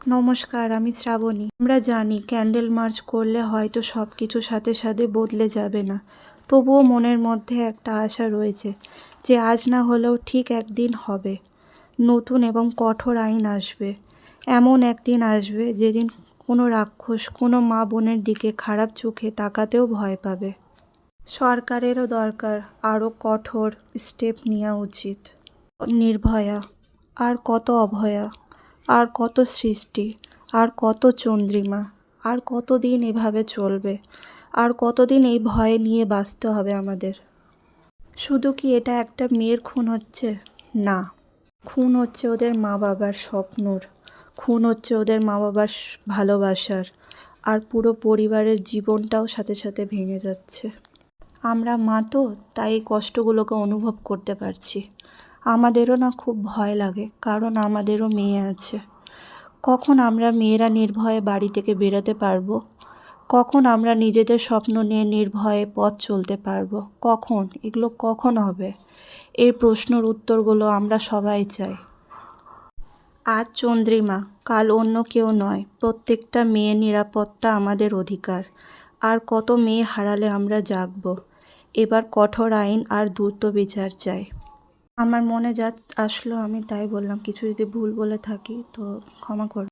নমস্কার, আমি শ্রাবণী। আমরা জানি ক্যান্ডেল মার্চ করলে হয়তো সব কিছু সাথে সাথে বদলে যাবে না, তবুও মনের মধ্যে একটা আশা রয়েছে যে আজ না হলেও ঠিক একদিন হবে, নতুন এবং কঠোর আইন আসবে। এমন একদিন আসবে যেদিন কোনো রাক্ষস কোনো মা বোনের দিকে খারাপ চোখে তাকাতেও ভয় পাবে। সরকারেরও দরকার আরও কঠোর স্টেপ নেওয়া উচিত। নির্ভয়া, আর কত অভয়া, আর কত সৃষ্টি, আর কত চন্দ্রিমা, আর কতদিন এভাবে চলবে, আর কতদিন এই ভয় নিয়ে বাঁচতে হবে আমাদের? শুধু কি এটা একটা মেয়ের খুন হচ্ছে? না, খুন হচ্ছে ওদের মা বাবার স্বপ্নর, খুন হচ্ছে ওদের মা বাবার ভালোবাসার, আর পুরো পরিবারের জীবনটাও সাথে সাথে ভেঙে যাচ্ছে। আমরা মা তো, তাই এই কষ্টগুলোকে অনুভব করতে পারছি। আমাদেরও না খুব ভয় লাগে, কারণ আমাদেরও মেয়ে আছে। কখন আমরা মেয়েরা নির্ভয়ে বাড়ি থেকে বেরোতে পারবো? কখন আমরা নিজেদের স্বপ্ন নিয়ে নির্ভয়ে পথ চলতে পারবো? এগুলো কখন হবে? এই প্রশ্নের উত্তরগুলো আমরা সবাই চাই। আজ চন্দ্রিমা, কাল অন্য কেউ নয়। প্রত্যেকটা মেয়ের নিরাপত্তা আমাদের অধিকার। আর কত মেয়ে হারালে আমরা জাগবো? এবার কঠোর আইন আর দ্রুত বিচার চাই। আমার মনে যা আসলো আমি তাই বললাম। কিছু যদি ভুল বলে থাকি তো ক্ষমা করবেন।